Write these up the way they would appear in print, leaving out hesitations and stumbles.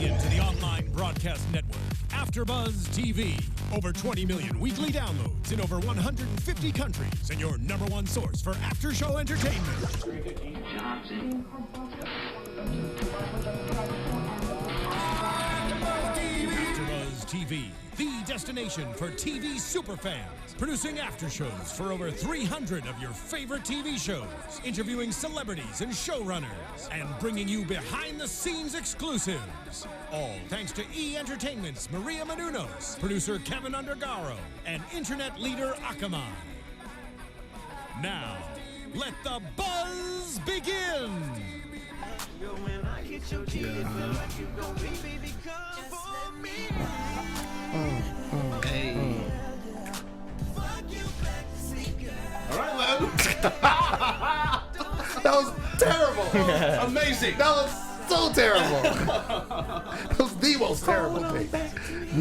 Tuning in to the online broadcast network, AFTERBUZZ TV. Over 20 million weekly downloads in over 150 countries, and your #1 source for after-show entertainment. AFTERBUZZ TV, the destination for TV superfans. Producing aftershows for over 300 of your favorite TV shows, interviewing celebrities and showrunners, and bringing you behind-the-scenes exclusives. All thanks to E! Entertainment's Maria Menounos, producer Kevin Undergaro, and internet leader Akamai. Now, let the buzz begin! All right, Lem. That was terrible. Amazing. That was so terrible. That was the most terrible thing.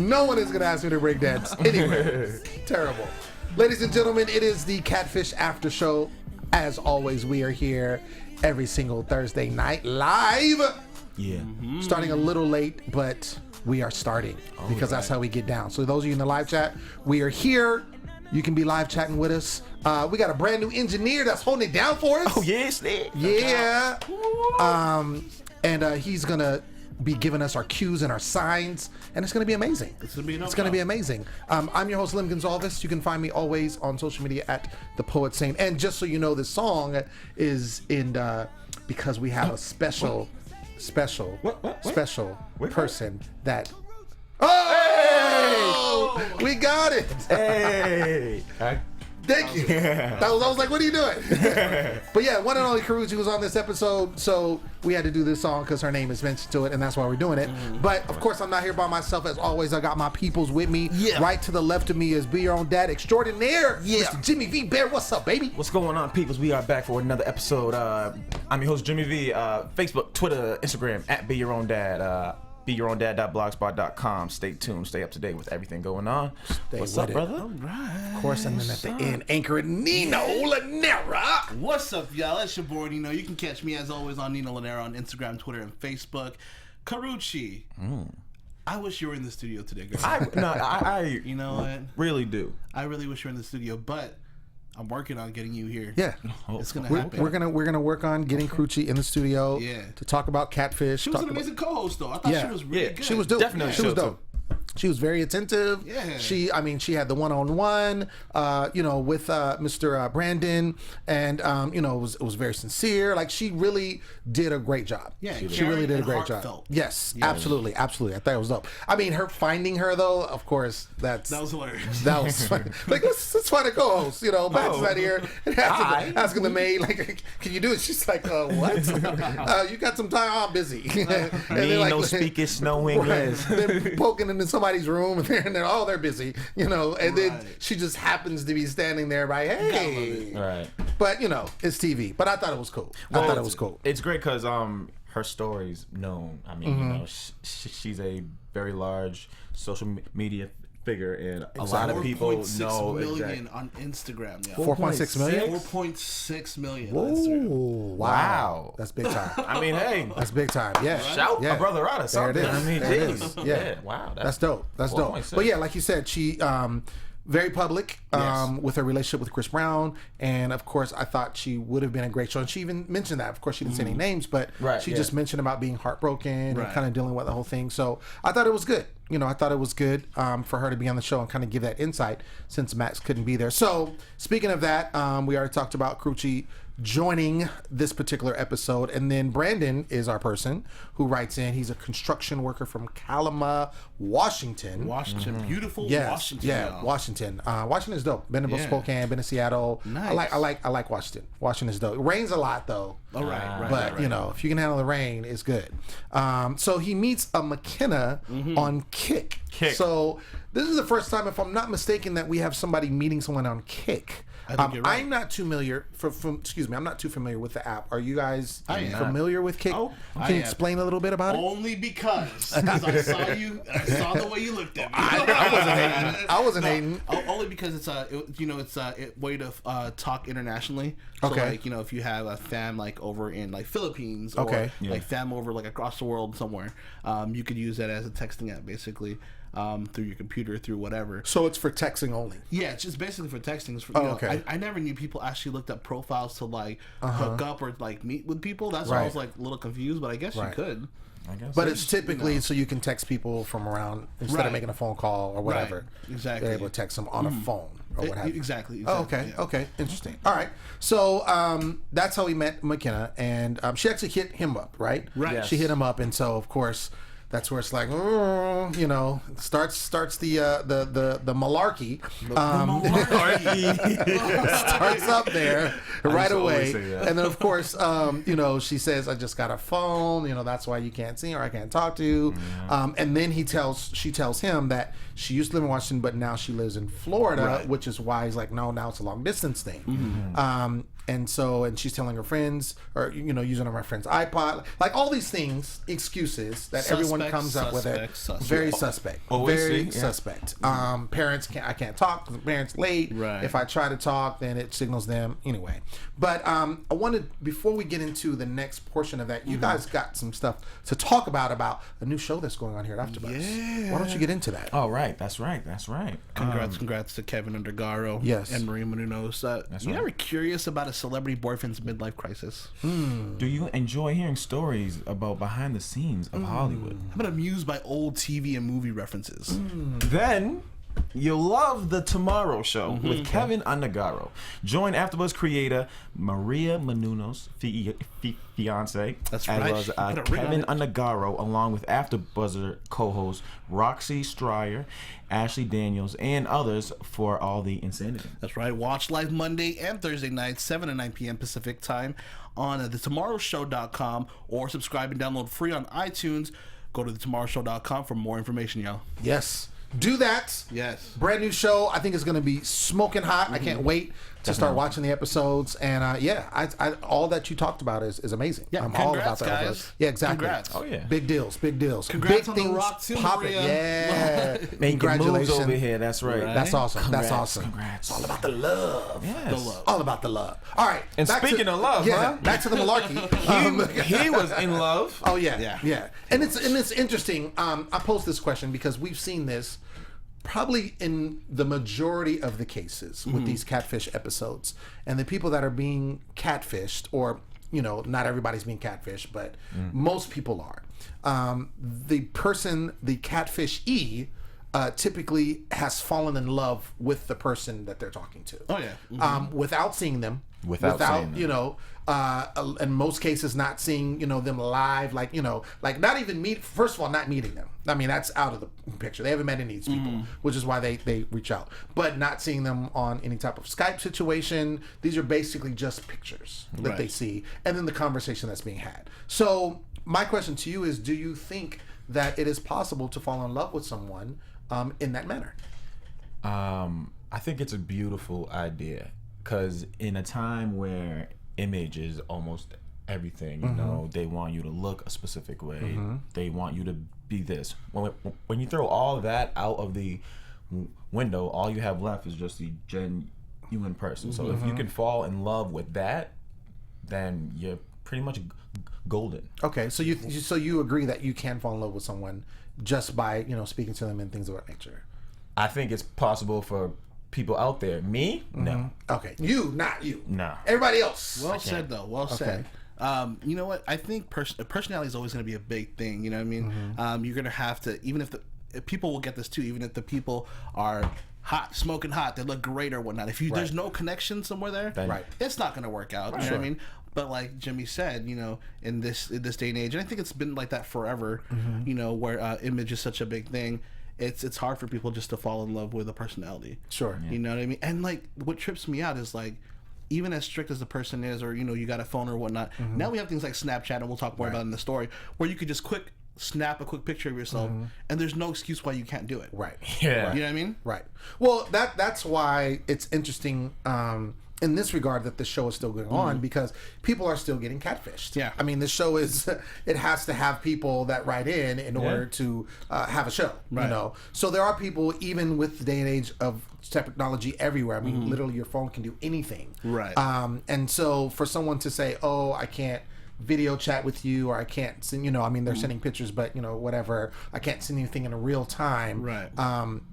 No one is going to ask me to break dance anyway. Terrible. Ladies and gentlemen, it is the Catfish After Show. As always, we are here every single Thursday night live. Yeah. Starting a little late, but we are starting because that's how we get down. So those of you in the live chat, we are here. You can be live chatting with us. We got a brand new engineer that's holding it down for us. Oh, yes. Yeah. And he's going to be giving us our cues and our signs, and it's going to be amazing. It's going to be amazing. I'm your host, Lem Gonsalves. You can find me always on social media at The Poet Saint. And just so you know, this song is in because we have a special person that... Oh! Hey! We got it! Hey! Thank you. I was like, what are you doing? But yeah, one and only Karuchi was on this episode, so we had to do this song because her name is mentioned to it, and that's why we're doing it. But of course, I'm not here by myself. As always, I got my peoples with me. Yeah. Right to the left of me is Be Your Own Dad Extraordinaire. Yeah. Mr. Jimmy V. Bear, what's up, baby? What's going on, peoples? We are back for another episode. I'm your host, Jimmy V. Facebook, Twitter, Instagram, at Be Your Own Dad. BeYourOwnDad.blogspot.com. Stay tuned. Stay up to date with everything going on. What's up, brother? All right. Of course, and then at the end, anchor Nino Llanera. What's up, y'all? It's your boy Nino. You can catch me as always on Nino Llanera on Instagram, Twitter, and Facebook. Karuchi, I wish you were in the studio today, girl. I you know what? Really do. I really wish you were in the studio, but I'm working on getting you here. Yeah, it's gonna happen. We're gonna work on getting Karuchi in the studio. Yeah. To talk about Catfish. She was an amazing co-host, though. I thought she was really good. She was dope. Definitely, she was dope. She was very attentive. Yeah. She had the one-on-one, with Mr. Brandon, and it was very sincere. Like, she really did a great job. Yeah, she really did a great job. Yes, absolutely. I thought it was dope. I mean, her finding her though, of course, that was hilarious. That was funny. Like, let's find a co-host. Matt's not here. Asking the maid, like, can you do it? She's like, what? You got some time? I'm busy. Me no speakers, no English. They're poking into somebody's room and they're busy, and then she just happens to be standing there by, hey. Right. But, it's TV. But I thought it was cool. It's great because her story's known. I mean, she's a very large social media figure, and a lot of people know. 4.6 million on Instagram. 4.6 million? 4.6 million. Whoa, wow. That's big time. I mean, hey. That's big time. Yeah. Shout a brother out of something. There it is. I mean, there it is. Yeah. Wow. That's dope. That's dope. 4.6. But yeah, like you said, she very public with her relationship with Chris Brown, and of course I thought she would have been a great show, and she even mentioned that. Of course she didn't say any names, but she just mentioned about being heartbroken and kind of dealing with the whole thing. So I thought it was good. I thought it was good for her to be on the show and kind of give that insight since Max couldn't be there. So speaking of that, we already talked about Karuchi joining this particular episode, and then Brandon is our person who writes in. He's a construction worker from Kalama, Washington. Beautiful Washington. Yeah, Washington. Washington is dope. Been to Spokane, been to Seattle. Nice. I like Washington. Washington is dope. It rains a lot though. All right. But if you can handle the rain, it's good. So he meets a Mckenna on Kick. So this is the first time, if I'm not mistaken, that we have somebody meeting someone on Kick. I think you're right. I'm not too familiar. I'm not too familiar with the app. Are you guys familiar with Kick? Oh, Can you explain a little bit about it? Only because I saw you. I saw the way you looked at me. I wasn't hating. Only because it's a way to talk internationally. So like, if you have a fam like over in like Philippines or like fam over like across the world somewhere, you could use that as a texting app basically. Through your computer, through whatever. So it's for texting only. Yeah, it's just basically for texting. It's for, I never knew people actually looked up profiles to like hook up or like meet with people. That's why I was like a little confused, but I guess you could. But it's typically so you can text people from around instead of making a phone call or whatever. Right. Exactly. You're able to text them on a phone or what have you. Exactly. Oh, okay. Yeah. Okay. Interesting. All right. So that's how we met Mckenna, and she actually hit him up, right? Right. Yes. She hit him up, and so of course. That's where it's like, starts the malarkey. Starts up there right away, and then of course, she says, "I just got a phone. That's why you can't see or I can't talk to you." And then she tells him that she used to live in Washington, but now she lives in Florida, which is why he's like, "No, now it's a long distance thing." And she's telling her friends, or using on my friend's iPod, like all these things, excuses that everyone comes up with. It very suspect, very suspect. Parents I can't talk because the parents late. Right. If I try to talk, then it signals them anyway. But I wanted, before we get into the next portion of that, you guys got some stuff to talk about a new show that's going on here at AFTERBUZZ. Yeah. Why don't you get into that? Oh, right. That's right. Congrats to Kevin Undergaro. Yes. And Marie Menounos. You ever curious about a celebrity boyfriend's midlife crisis? Do you enjoy hearing stories about behind the scenes of Hollywood? I've been amused by old TV and movie references. Then you'll love The Tomorrow Show with Kevin Undergaro. Join AFTERBUZZ creator Maria Menounos' fiance, That's as right. well as Kevin Undergaro, along with AFTERBUZZer co-host Roxy Stryer, Ashley Daniels, and others for all the insanity. That's right. Watch live Monday and Thursday nights, 7 and 9 p.m. Pacific time on thetomorrowshow.com, or subscribe and download free on iTunes. Go to thetomorrowshow.com for more information, y'all. Yes. Do that. Yes. Brand new show. I think it's going to be smoking hot. I can't wait to start watching the episodes. And I all that you talked about is amazing. Yeah, I'm all about that. Guys. Yeah, exactly. Congrats. Oh, yeah. Big deals. Congrats big on things The Rock too, popping. Maria. Yeah. Making Congratulations. moves over here. That's right. That's awesome. Congrats. That's awesome. Congrats. It's all about the love. Yes. The love. All about the love. All right. And speaking of love, back to the malarkey. he was in love. Oh yeah. And it's interesting. I posed this question because we've seen this probably in the majority of the cases with these catfish episodes, and the people that are being catfished, or not everybody's being catfished, but most people are. The catfishee typically has fallen in love with the person that they're talking to. Oh yeah. Without seeing them, Without seeing them. in most cases not seeing them live, like not even first of all, not meeting them. I mean, that's out of the picture. They haven't met any of these people, which is why they reach out, but not seeing them on any type of Skype situation. These are basically just pictures that they see, and then the conversation that's being had. So my question to you is, do you think that it is possible to fall in love with someone in that manner? I think it's a beautiful idea, because in a time where image is almost everything, they want you to look a specific way, they want you to be this. When you throw all of that out of the window, all you have left is just the genuine person. So if you can fall in love with that, then you're pretty much golden. Okay, so you agree that you can fall in love with someone just by speaking to them and things of that nature? I think it's possible for people out there. Me? No. Okay, you, not you. No. Everybody else. Well said, though. Well said. You know what? I think personality is always going to be a big thing. You know what I mean? You're going to have to, even if people will get this too, even if the people are hot, smoking hot, they look great or whatnot. If there's no connection somewhere there, it's not going to work out. You know what I mean? But like Jimmy said, in this day and age, and I think it's been like that forever. Where image is such a big thing. It's hard for people just to fall in love with a personality. Sure. Yeah. You know what I mean? And like, what trips me out is like, even as strict as the person is, or you got a phone or whatnot, now we have things like Snapchat, and we'll talk more about it in the story, where you could just quick snap a quick picture of yourself, and there's no excuse why you can't do it. Right. Yeah. You know what I mean? Right. Well, that's why it's interesting in this regard that the show is still going on, because people are still getting catfished. Yeah. I mean, the show it has to have people that write in order to have a show. Right. You know, so there are people, even with the day and age of technology everywhere. I mean, literally your phone can do anything. Right. And so for someone to say, "Oh, I can't video chat with you," or "I can't send," you know, I mean, they're sending pictures, but you know, whatever, "I can't send anything in a real time," right?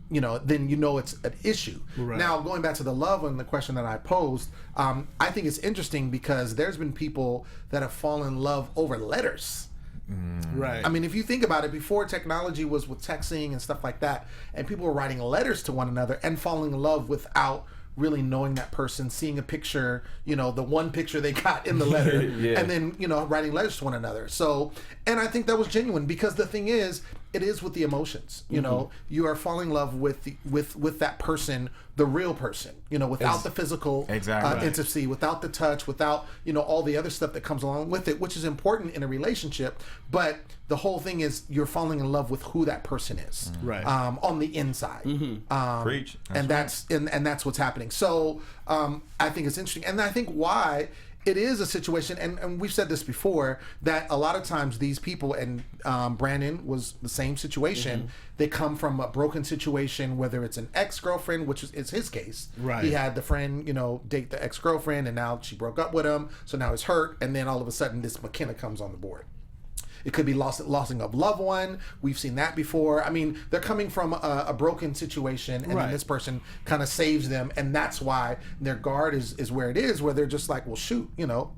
You know, then you know it's an issue. Right. Now, going back to the love and the question that I posed, I think it's interesting because there's been people that have fallen in love over letters. Right. I mean, if you think about it, before technology was with texting and stuff like that, and people were writing letters to one another and falling in love without really knowing that person, seeing a picture, you know, the one picture they got in the letter, and then, you know, writing letters to one another. So, and I think that was genuine, because the thing is, it is with the emotions. You know, you are falling in love with with that person, the real person. You know, without the physical intimacy, without the touch, without, you know, all the other stuff that comes along with it, which is important in a relationship. But the whole thing is you're falling in love with who that person is, right? On the inside. Preach. And that's what's happening. So I think it's interesting, and I think why it is a situation, and we've said this before, that a lot of times these people, and Brandon was the same situation, they come from a broken situation, whether it's an ex-girlfriend, which is his case. Right. He had the friend, you know, date the ex-girlfriend, and now she broke up with him, so now he's hurt, and then all of a sudden this Mckenna comes on the board. It could be losing a loved one. We've seen that before. I mean, they're coming from a broken situation, and then this person kind of saves them, and that's why their guard is where it is, where they're just like, well, shoot, you know,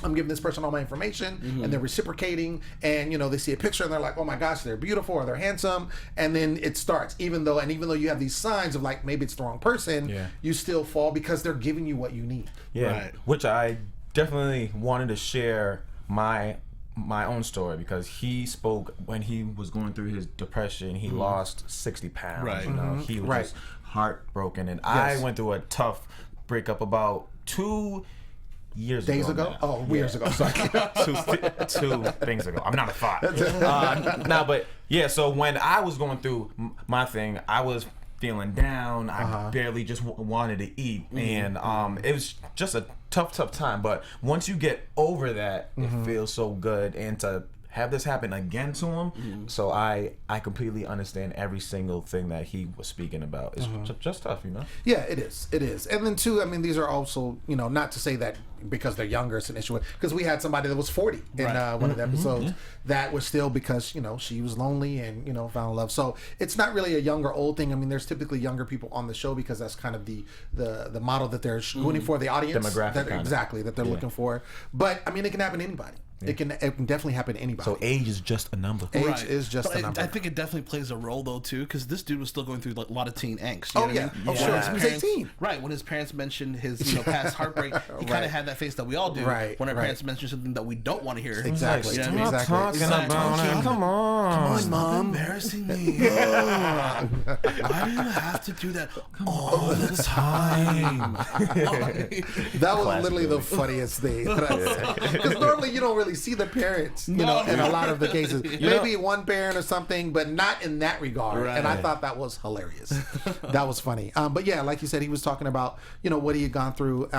I'm giving this person all my information, and they're reciprocating, and you know, they see a picture and they're like, oh my gosh, they're beautiful or they're handsome, and then it starts. Even though you have these signs of like maybe it's the wrong person, you still fall because they're giving you what you need. Yeah, right. Which I definitely wanted to share my own story, because he spoke when he was going through his depression. He lost 60 pounds. Right. You know, he was just heartbroken, and I went through a tough breakup about 2 years ago. Oh, years ago. Sorry. two things ago. I'm not a five. But yeah. So when I was going through my thing, I was feeling down. I barely just wanted to eat, and it was just a tough time. But once you get over that, it feels so good. And to have this happen again to him, so I completely understand every single thing that he was speaking about. It's just tough, you know. Yeah, it is. And then too, I mean, these are also, you know, not to say that because they're younger it's an issue, because we had somebody that was 40 in one of the episodes that was still because, you know, she was lonely and, you know, found love. So it's not really a young or old thing. I mean, there's typically younger people on the show because that's kind of the model that they're shooting for, the audience demographic that they're looking for. But I mean, it can happen to anybody. It can definitely happen to anybody. So age is just a number. Age is just a number. I think it definitely plays a role though too, because this dude was still going through a lot of teen angst. You know what I mean? Oh sure, he was 18. Right, when his parents mentioned his past heartbreak, he kind of had that face that we all do. Right, when our parents mention something that we don't want to hear. Exactly. You know what I mean? Come on, Mom, embarrassing me. I didn't have to do that all the time. That was literally the funniest thing. Because normally you don't really see the parents, you know, in a lot of the cases. Maybe one parent or something, but not in that regard. Right. And I thought that was hilarious. That was funny. But yeah, like you said, he was talking about, you know, what he had gone through.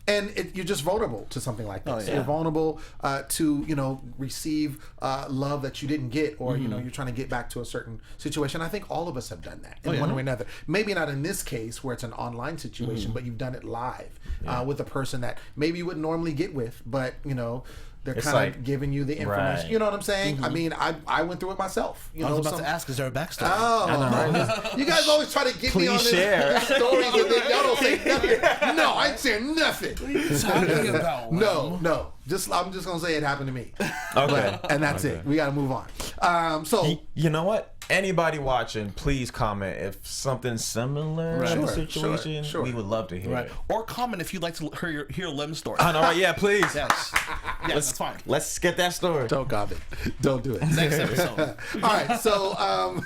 And you're just vulnerable to something like this. You're vulnerable to, you know, receive love that you didn't get, or, you know, you're trying to get back to a certain situation. I think all of us have done that in one way or another. Maybe not in this case where it's an online situation, but you've done it live with a person that maybe you wouldn't normally get with, but, you know, they're kind of giving you the information. Right. You know what I'm saying? I mean, I went through it myself. You I know, was about to ask, is there a backstory? Oh, you guys always try to get me on this stories, and then y'all don't say nothing. No, I ain't saying nothing. What are you talking about? No. I'm just gonna say it happened to me. Okay, and that's it. We got to move on. So you know what? Anybody watching, please comment if something similar in the situation. Sure. We would love to hear it. Or comment if you'd like to hear Lem's story. I know, right? Yeah, please. Yes. Yeah, that's fine. Let's get that story. Don't comment. Don't do it. Next episode. All right, so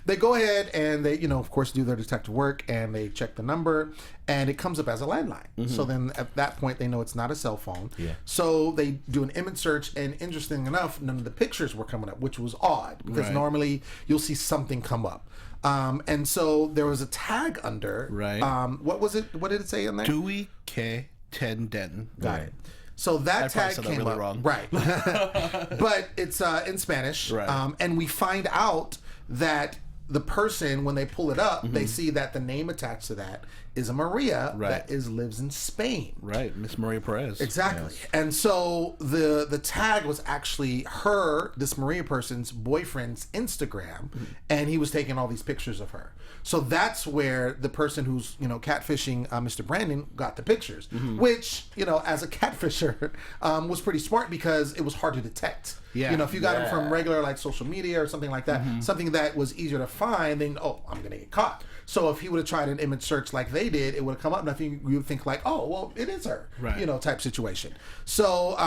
they go ahead and they, of course, do their detective work, and they check the number, and it comes up as a landline. So then at that point, they know it's not a cell phone. Yeah. So they do an image search, and interesting enough, none of the pictures were coming up, which was odd, because normally you'll see something come up. And so there was a tag under. Right. What was it? What did it say in there? Dewey K. Tenden. Got it. So that tag said came that really up, wrong. right? But it's in Spanish, right? And we find out that the person, when they pull it up, they see that the name attached to that is a Maria that lives in Spain, right? Miss Maria Perez, exactly. Yes. And so the tag was actually this Maria person's boyfriend's Instagram, and he was taking all these pictures of her. So that's where the person who's catfishing Mr. Brandon got the pictures, which as a catfisher was pretty smart, because it was hard to detect. Yeah. If you got them from regular like social media or something like that, something that was easier to find, then I'm gonna get caught. So if he would have tried an image search like they did, it would have come up. Nothing. You would think like, oh well, it is her, right? Type situation. So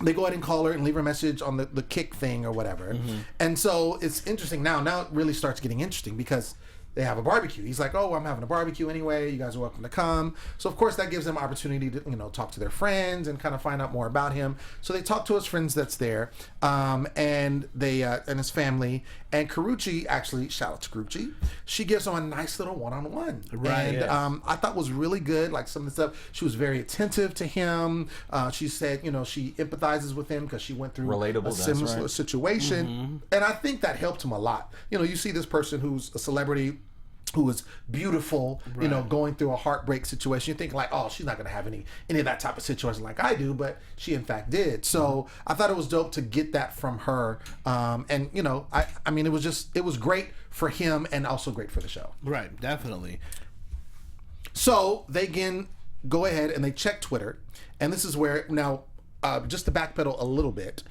they go ahead and call her and leave her a message on the kick thing or whatever. And so it's interesting now. Now it really starts getting interesting, because they have a barbecue. He's like, oh, I'm having a barbecue anyway. You guys are welcome to come. So, of course, that gives them opportunity to, talk to their friends and kind of find out more about him. So they talk to his friends that's there, and they and his family. And Karuchi, actually, shout out to Karuchi, she gives him a nice little one-on-one. Right. And I thought was really good. Like some of the stuff, she was very attentive to him. She said, she empathizes with him because she went through a similar situation. And I think that helped him a lot. You see this person who's a celebrity, who is beautiful, going through a heartbreak situation. You think like, oh, she's not going to have any of that type of situation like I do, but she in fact did. So I thought it was dope to get that from her. And I mean, it was great for him and also great for the show. Right, definitely. So they again go ahead and they check Twitter, and this is where now, just to backpedal a little bit.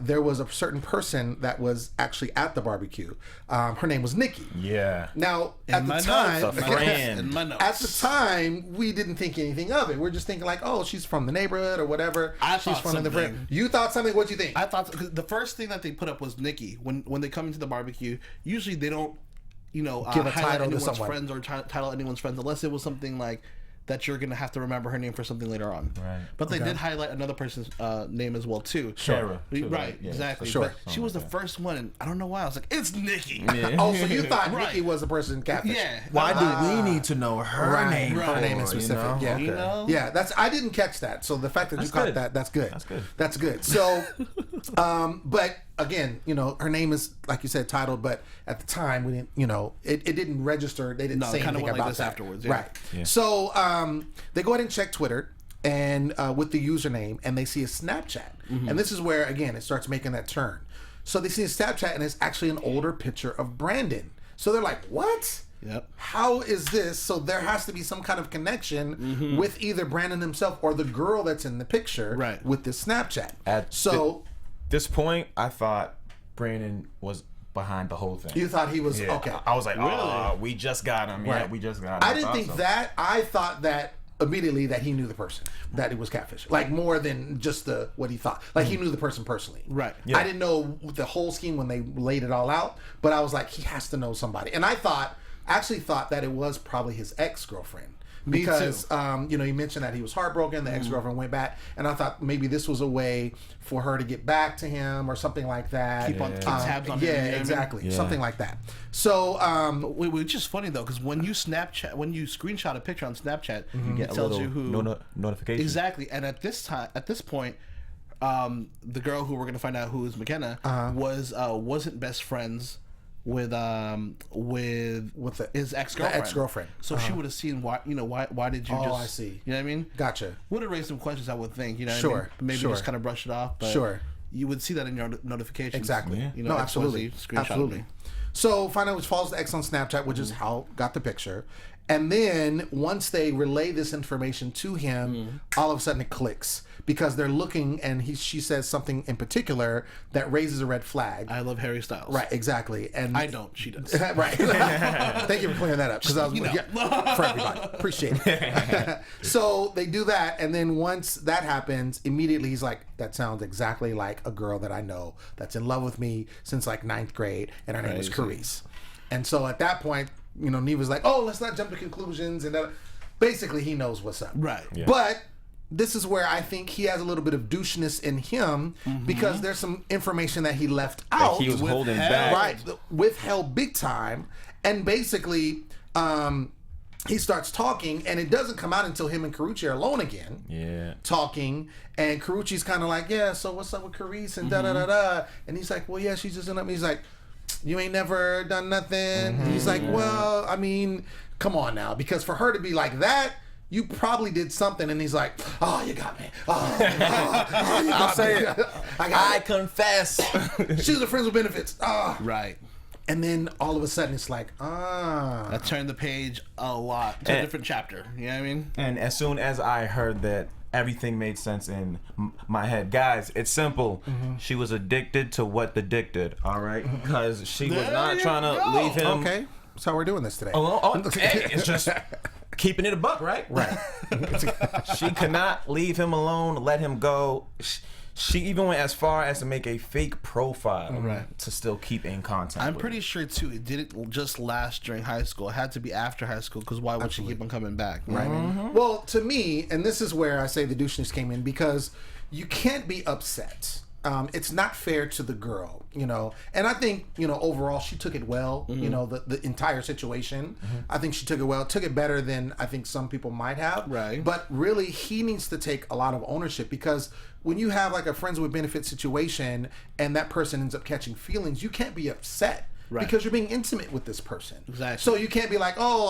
There was a certain person that was actually at the barbecue. Her name was Nikki. Yeah. Now, at the time, we didn't think anything of it. We're just thinking like, oh, she's from the neighborhood or whatever. She's from the neighborhood. You thought something? What'd you think? I thought the first thing that they put up was Nikki. When they come into the barbecue, usually they don't, give a title to someone's friends or title anyone's friends, unless it was something like that you're going to have to remember her name for something later on. Right. But they did highlight another person's name as well, too. Sure. Right, yeah, exactly. Sure. But she was the first one, and I don't know why. I was like, it's Nikki. Yeah. Oh, so you thought Nikki was the person catfish. Yeah. Why do we need to know her name? Her name is specific. Yeah. Okay. Yeah, I didn't catch that. So the fact that you caught that, that's good. That's good. So, but again, her name is, like you said, titled, but at the time we didn't, it didn't register. They didn't say anything about that afterwards. Yeah. Right. Yeah. So they go ahead and check Twitter and with the username, and they see a Snapchat, and this is where again it starts making that turn. So they see a Snapchat, and it's actually an older picture of Brandon. So they're like, what? Yep. How is this? So there has to be some kind of connection with either Brandon himself or the girl that's in the picture with this Snapchat. This point, I thought Brandon was behind the whole thing. You thought he was okay. I was like, oh, we just got him. Right. Yeah, we just got him. I didn't think that. I thought that immediately that he knew the person, that it was catfish. Like more than just what he thought. Like he knew the person personally. Right. Yeah. I didn't know the whole scheme when they laid it all out, but I was like, he has to know somebody. And I actually thought that it was probably his ex-girlfriend. Because he mentioned that he was heartbroken, the ex-girlfriend went back, and I thought maybe this was a way for her to get back to him or something like that. Keep tabs on him. Yeah, exactly. Something like that. So which is funny though, because when you screenshot a picture on Snapchat, it tells you who notification. Exactly. And at this point, the girl who we're gonna find out who is Mckenna wasn't best friends with his ex-girlfriend. So she would have seen why did you just... I see. You know what I mean? Gotcha. Would have raised some questions, I would think. You know what I mean? Maybe just kind of brush it off. But you would see that in your notifications. Exactly. Yeah. No, absolutely. Absolutely. So finally, which follows the ex on Snapchat, which is how got the picture. And then once they relay this information to him, all of a sudden it clicks because they're looking, and she says something in particular that raises a red flag. I love Harry Styles. Right, exactly. And I don't. She does. Right. Thank you for clearing that up because I was for everybody. Appreciate it. So they do that, and then once that happens, immediately he's like, "That sounds exactly like a girl that I know that's in love with me since like 9th grade, and her name was Carice." And so at that point, Nev was like, "Oh, let's not jump to conclusions," and basically he knows what's up. Right. Yeah. But this is where I think he has a little bit of doucheness in him because there's some information that he left out. That he was holding back. Right. Withheld big time. And basically, he starts talking, and it doesn't come out until him and Karrueche are alone again. Yeah. Talking. And Karrueche's kind of like, "Yeah, so what's up with Carice?" And da-da-da-da. And he's like, "Well, yeah, she's just in up." He's like, "You ain't never done nothing." And he's like, "Well, I mean, come on now. Because for her to be like that, you probably did something." And he's like, "Oh, you got me. Oh, you got I'll say me. it. I confess." She's a friends with benefits. Oh. Right. And then all of a sudden it's like, I turned the page a lot to a different chapter. You know what I mean? And as soon as I heard that, everything made sense in my head. Guys, it's simple. She was addicted to what the dick did, all right? Because she was not trying to leave him. Okay. That's how we're doing this today. Hey, it's just keeping it a buck, right? Right. She could not leave him alone, let him go. She even went as far as to make a fake profile to still keep in contact. I'm pretty sure too. It didn't just last during high school. It had to be after high school because why would she keep on coming back? Right. Well, to me, and this is where I say the doucheness came in, because you can't be upset. It's not fair to the girl, and I think, overall she took it well, the entire situation. I think she took it well, took it better than I think some people might have. Right. But really, he needs to take a lot of ownership, because when you have like a friends with benefit situation and that person ends up catching feelings, you can't be upset. Right. Because you're being intimate with this person. Exactly. So you can't be like, "Oh,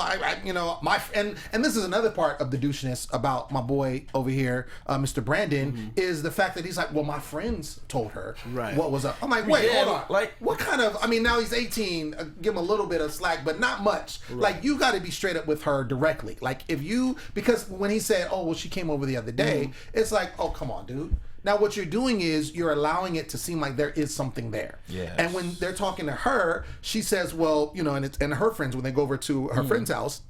and this is another part of the doucheness about my boy over here, Mr. Brandon, is the fact that he's like, "Well, my friends told her what was up." I'm like, wait, hold on. Like, what kind of? I mean, now he's 18. Give him a little bit of slack, but not much. Right. Like, you got to be straight up with her directly. Like, because when he said, "Oh, well, she came over the other day," it's like, "Oh, come on, dude." Now, what you're doing is you're allowing it to seem like there is something there. Yes. And when they're talking to her, she says, "Well, and her friends, when they go over to her friend's house,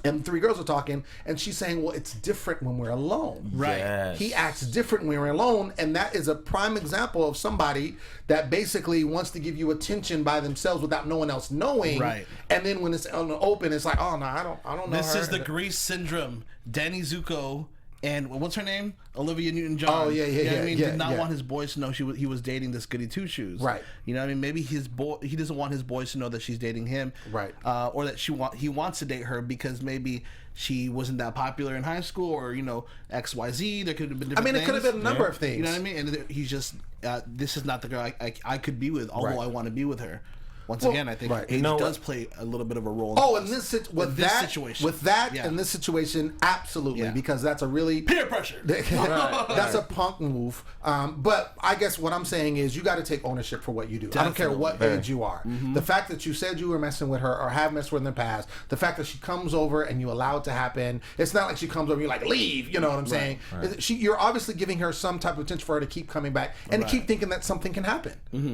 and 3 girls are talking, and she's saying, "Well, it's different when we're alone." Right. Yes. He acts different when we're alone, and that is a prime example of somebody that basically wants to give you attention by themselves without no one else knowing. Right. And then when it's on the open, it's like, "Oh no, I don't know." This is the Grease syndrome. Danny Zuko. And what's her name? Olivia Newton-John. Oh, yeah. I mean, did not want his boys to know he was dating this goody two-shoes. Right. You know what I mean? Maybe he doesn't want his boys to know that she's dating him. Right. Or that he wants to date her because maybe she wasn't that popular in high school, or XYZ. There could have been different things. It could have been a number of things. You know what I mean? And he's just, this is not the girl I could be with, although I want to be with her. Once again, I think age does play a little bit of a role. Oh, in this situation, in this situation, absolutely, because that's a really peer pressure. That's a punk move. But I guess what I'm saying is you got to take ownership for what you do. Definitely. I don't care what age you are. The fact that you said you were messing with her or have messed with her in the past, the fact that she comes over and you allow it to happen, it's not like she comes over and you're like, "Leave," you know what I'm saying? Right. You're obviously giving her some type of attention for her to keep coming back and to keep thinking that something can happen.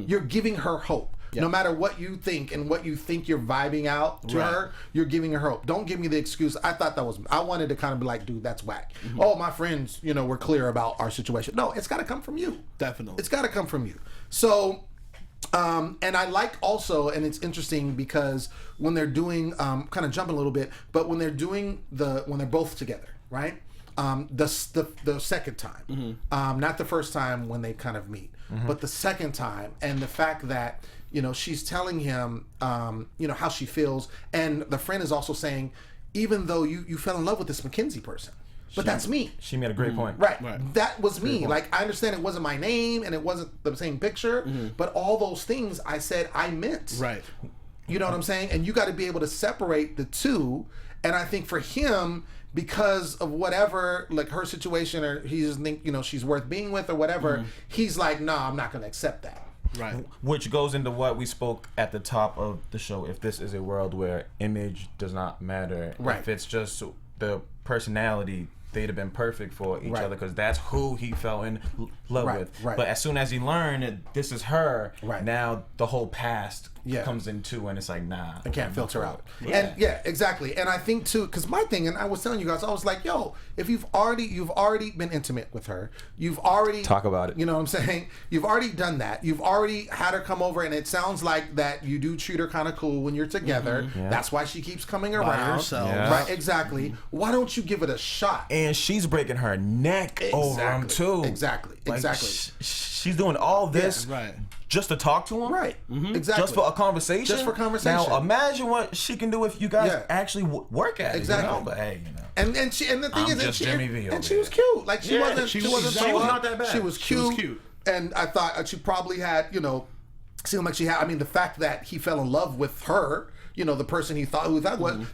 You're giving her hope. Yep. No matter what you think and what you think you're vibing out to her, you're giving her hope. Don't give me the excuse. I wanted to kind of be like, "Dude, that's whack." Oh, my friends, were clear about our situation. No, it's got to come from you. Definitely. It's got to come from you. So, and I like also, and it's interesting because when they're doing, kind of jumping a little bit, but when they're doing when they're both together, right? The second time, not the first time when they kind of meet, but the second time, and the fact that, she's telling him, how she feels. And the friend is also saying, even though you fell in love with this Mackenzie person, but that's me. She made a great point. Right. That was me. Like, I understand it wasn't my name and it wasn't the same picture, but all those things I said I meant. Right. You know what I'm saying? And you got to be able to separate the two. And I think for him, because of whatever, like her situation, or he doesn't think, she's worth being with or whatever, he's like, "No, I'm not going to accept that." Right. Which goes into what we spoke at the top of the show. If this is a world where image does not matter, if it's just the personality, they'd have been perfect for each other because that's who he fell in love with. But as soon as he learned that this is her, now the whole past comes into, and it's like, nah, I can't filter out. And exactly. And I think too, because my thing, and I was telling you guys, I was like, yo, if you've already been intimate with her, you've already talk about it. You know what I'm saying? You've already done that. You've already had her come over, and it sounds like that you do treat her kind of cool when you're together. That's why she keeps coming around. Right? Exactly. Why don't you give it a shot? And she's breaking her neck over him too. Exactly. She's doing all this just to talk to him. Right. Exactly. Just for a conversation. Just for conversation. Now imagine what she can do if you guys actually work at it. Exactly. You know? But hey, you know. And the thing is, just Jimmy V and she was cute. Like she wasn't. She was not that bad. She was cute. And I thought she probably had, seemed like she had. I mean, the fact that he fell in love with her. The person who thought was,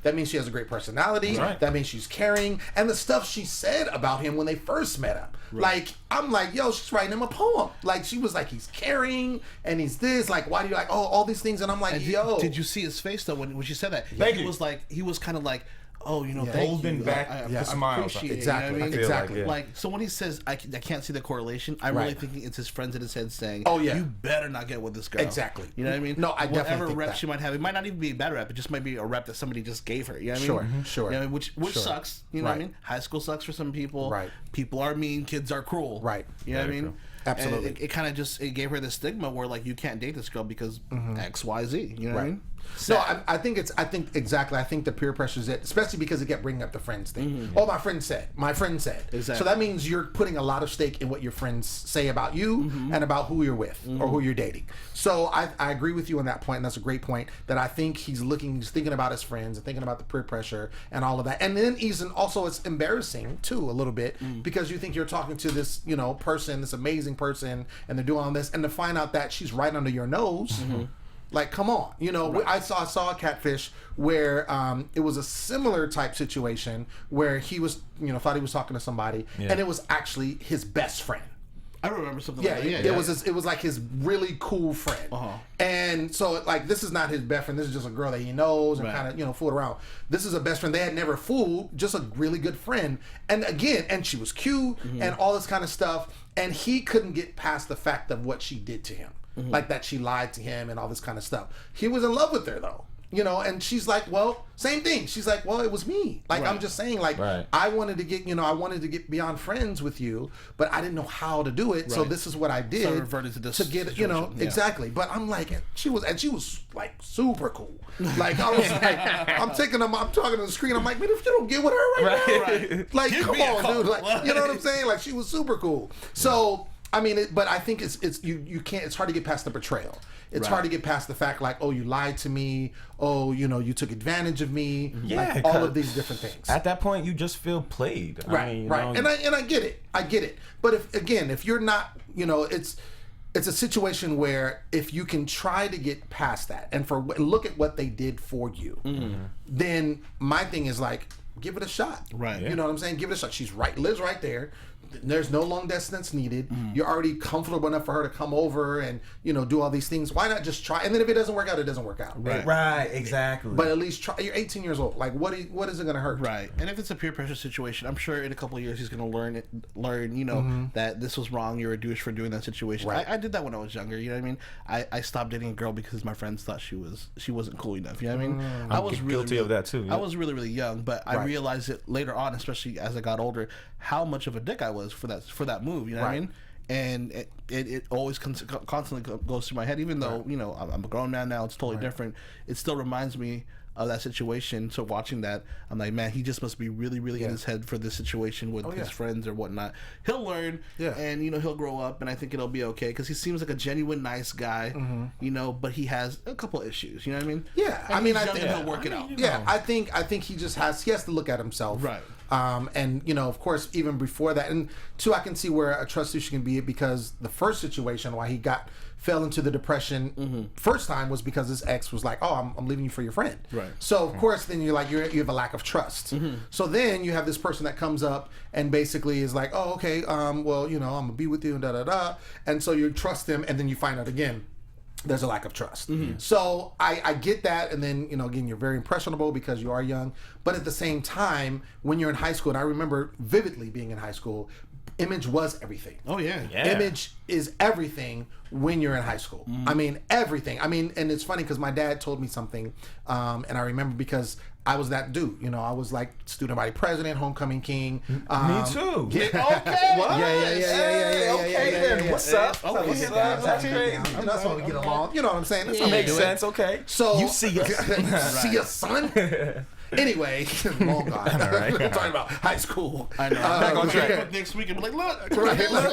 that means she has a great personality. That means she's caring. And the stuff she said about him when they first met him. Like, I'm like, yo, she's writing him a poem. Like, she was like, he's caring and he's this. Like, why do you like, all these things? And I'm like, yo. Did you see his face, though, when she said that? He was kind of like, holding back the smiles. Exactly. You know what I mean? Exactly. Like, so when he says, I can't see the correlation, I'm really thinking it's his friends in his head saying, you better not get with this girl. Exactly. You know what I mean? No, I definitely Whatever think rep that. she might have, it might not even be a bad rep. It just might be a rep that somebody just gave her. You know what I mean? Sure. You know what I mean? Which sucks. You know what I mean? High school sucks for some people. Right. People are mean. Kids are cruel. Right. You know what I mean? Absolutely. And it kind of just gave her the stigma where like you can't date this girl because X, Y, Z. You know what I mean? No, I think the peer pressure is it, especially because it kept bringing up the friends thing. Oh, my friend said. Exactly. So that means you're putting a lot of stake in what your friends say about you and about who you're with or who you're dating. So I agree with you on that point, and that's a great point. That I think he's thinking about his friends and thinking about the peer pressure and all of that. And then also it's embarrassing too a little bit because you think you're talking to this person, this amazing person, and they're doing all this, and to find out that she's right under your nose. Like, come on, I saw a Catfish where it was a similar type situation where he was, thought he was talking to somebody, and it was actually his best friend. I remember something like that. It was like his really cool friend. And so, like, this is not his best friend. This is just a girl that he knows and kind of, fooled around. This is a best friend they had never fooled, just a really good friend. And again, and she was cute and all this kind of stuff. And he couldn't get past the fact of what she did to him. Like that she lied to him and all this kind of stuff. He was in love with her though, and she's like, well, same thing. She's like, well, it was me. Like, I'm just saying, like, I wanted to get beyond friends with you, but I didn't know how to do it. So this is what I did. So I reverted to this to get, exactly. But I'm like, she was like super cool. Like, I was like, I'm talking to the screen. I'm like, man, if you don't get with her right now, like, come on, dude. Like, you know what I'm saying? Like, she was super cool. So. I mean, but I think you can't. It's hard to get past the betrayal. It's hard to get past the fact like, oh, you lied to me. Oh, you took advantage of me. Like, all of these different things. At that point, you just feel played. Right. And I get it. I get it. But if you're not, it's a situation where if you can try to get past that and look at what they did for you, then my thing is like, give it a shot. Right. You know what I'm saying? Give it a shot. She's right. Lives right there. There's no long distance needed. You're already comfortable enough for her to come over and do all these things. Why not just try? And then if it doesn't work out, it doesn't work out. Right, exactly. But at least try. You're 18 years old. Like, what is it going to hurt? Right. And if it's a peer pressure situation, I'm sure in a couple of years he's going to learn, that this was wrong. You're a douche for doing that situation. Right. I did that when I was younger. You know what I mean? I stopped dating a girl because my friends thought she wasn't cool enough. You know what I mean? I was guilty of that too. Yeah. I was really, really young, but I realized it later on, especially as I got older, how much of a dick I was for that move. You know what I mean? And it always constantly goes through my head, even though I'm a grown man now. It's totally different. It still reminds me of that situation. So watching that, I'm like, man, he just must be really, really in his head for this situation with his friends or whatnot. He'll learn, and he'll grow up, and I think it'll be okay because he seems like a genuine nice guy, but he has a couple issues. You know what I mean? Yeah, and I mean, I think he'll work it out. Yeah, I think he just has to look at himself, right? And of course, even before that, and two, I can see where a trust issue can be because the first situation why he got fell into the depression first time was because his ex was like, oh, I'm leaving you for your friend. Right. So of course then you're like, you have a lack of trust. So then you have this person that comes up and basically is like, oh, okay, well, you know, I'm gonna be with you and da-da-da. And so you trust them, and then you find out again, there's a lack of trust. So I get that, and then, you know, again, you're very impressionable because you are young, but at the same time, when you're in high school, and I remember vividly being in high school, image was everything. Oh yeah. Image is everything when you're in high school. I mean, everything. I mean, and it's funny because my dad told me something, and I remember because I was that dude. You know, I was like student body president, homecoming king. Me too. Okay. What? Yeah. What's up? That's why we get along. You know what I'm saying? That's how we Makes do it. sense. Okay. So you see us. see us, son. Anyway, long gone. We're talking about high school. I know. Back on track. Next week, and be like, look.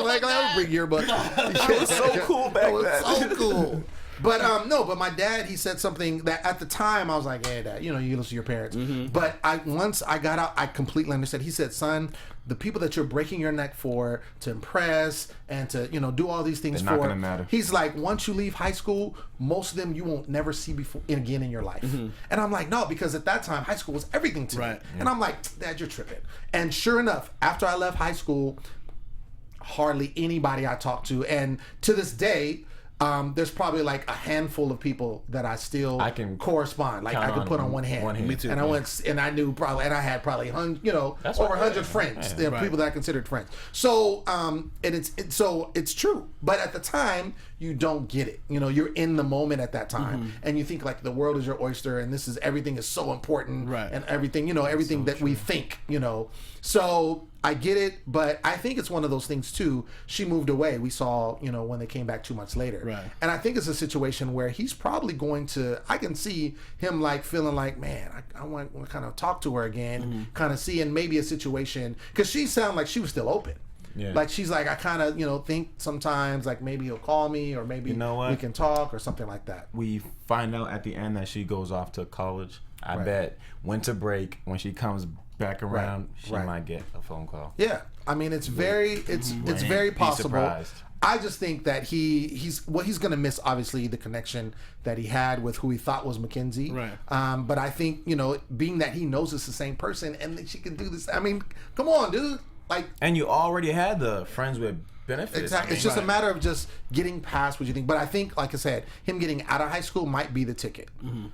Like bring yearbook. It was so cool back then. So cool. But no, but my dad, he said something that at the time I was like, yeah, Dad, you know, you listen to your parents. But once I got out, I completely understood. He said, son, the people that you're breaking your neck for, to impress and to, you know, do all these things They're not gonna matter. He's like, once you leave high school, most of them you won't never see before again in your life. And I'm like, no, because at that time high school was everything to me. And I'm like, Dad, you're tripping. And sure enough, after I left high school, hardly anybody I talked to, and to this day, there's probably like a handful of people that I still can correspond. Like I can put on one hand. Me too. And I went, and I knew probably, and I had probably over 100 friends. There are people that I considered friends. So, and it's true. But at the time, you don't get it. You know, you're in the moment at that time, and you think like the world is your oyster, and everything is so important, and everything, you know, everything that we think, you know. So I get it, but I think it's one of those things too. She moved away. We saw, you know, when they came back 2 months later. And I think it's a situation where he's probably going to, I can see him like feeling like, man, I want to kind of talk to her again, kind of see, and maybe a situation, because she sounded like she was still open. Like she's like, I kind of, you know, think sometimes like maybe he'll call me, or maybe we can talk or something like that. We find out at the end that she goes off to college. I bet winter break, when she comes back around, she might get a phone call. Yeah, I mean, it's very possible. I just think that he's gonna miss, obviously, the connection that he had with who he thought was Mackenzie. But I think, you know, being that he knows it's the same person and that she can do this. I mean, come on, dude. Like, and you already had the friends with benefits. Exactly. It's just a matter of just getting past what you think. But I think, like I said, him getting out of high school might be the ticket.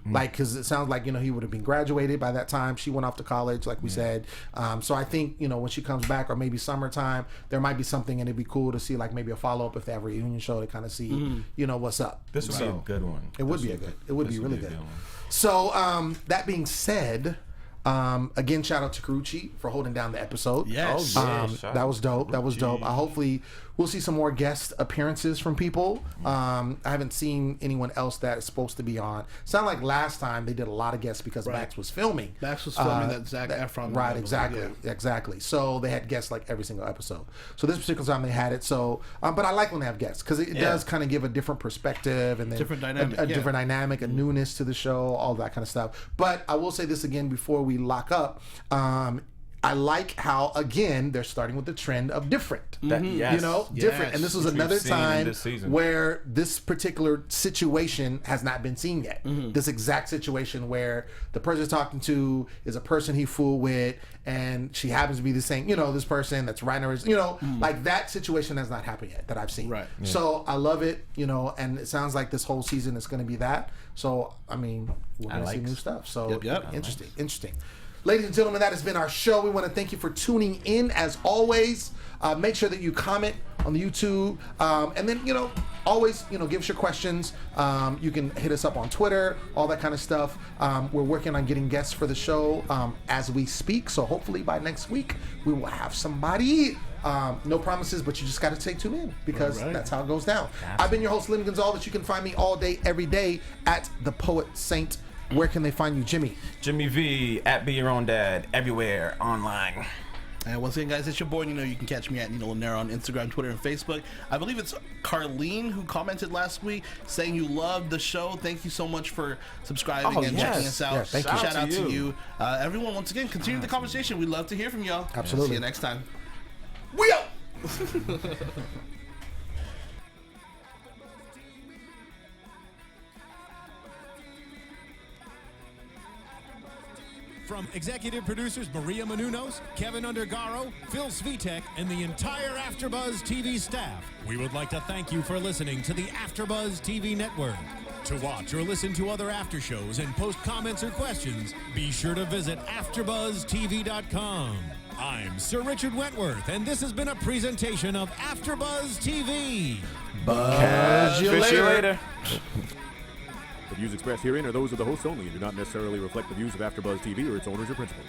Like, because it sounds like, you know, he would have been graduated by that time. She went off to college, like we said. So I think, you know, when she comes back, or maybe summertime, there might be something, and it'd be cool to see, like, maybe a follow-up if they have a reunion show to kind of see, you know, what's up. This would be a good one. It would be a good. It would be really good. So that being said, again, shout out to Karuchi for holding down the episode. Yes. That was dope. That was dope. Hopefully we'll see some more guest appearances from people. I haven't seen anyone else that is supposed to be on. Sound like last time they did a lot of guests because Max was filming. Max was filming that Zac Efron. Right, exactly. So they had guests like every single episode. So this particular time they had it. So, but I like when they have guests because it does kind of give a different perspective and then different dynamic, different dynamic, a newness to the show, all that kind of stuff. But I will say this again before we lock up. I like how, again, they're starting with the trend of different. You know, different. And this was another time where this particular situation has not been seen yet. This exact situation where the person he's talking to is a person he fooled with, and she happens to be the same, you know, this person that's writing her, you know, like that situation has not happened yet that I've seen. So I love it, you know, and it sounds like this whole season is going to be that. So, I mean, we're going to see new stuff. So, interesting. Ladies and gentlemen, that has been our show. We want to thank you for tuning in as always. Make sure that you comment on the YouTube. And then, you know, always, you know, give us your questions. You can hit us up on Twitter, all that kind of stuff. We're working on getting guests for the show as we speak. So hopefully by next week, we will have somebody. No promises, but you just got to stay tuned in because that's how it goes down. I've been your host, Lem Gonsalves. You can find me all day, every day at The Poet Saint. Where can they find you, Jimmy? Jimmy V, at Be Your Own Dad, everywhere, online. And once again, guys, it's your boy. You know, you can catch me at Nino Llanera on Instagram, Twitter, and Facebook. I believe it's Carlene who commented last week saying you loved the show. Thank you so much for subscribing and checking us out. Shout out to you. Everyone, once again, continue the conversation. We'd love to hear from y'all. Absolutely. See you next time. We out! From executive producers Maria Menounos, Kevin Undergaro, Phil Svitek, and the entire AfterBuzz TV staff, we would like to thank you for listening to the AfterBuzz TV network. To watch or listen to other after shows and post comments or questions, be sure to visit AfterBuzzTV.com. I'm Sir Richard Wentworth, and this has been a presentation of AfterBuzz TV. Catch you later. The views expressed herein are those of the hosts only and do not necessarily reflect the views of AfterBuzz TV or its owners or principals.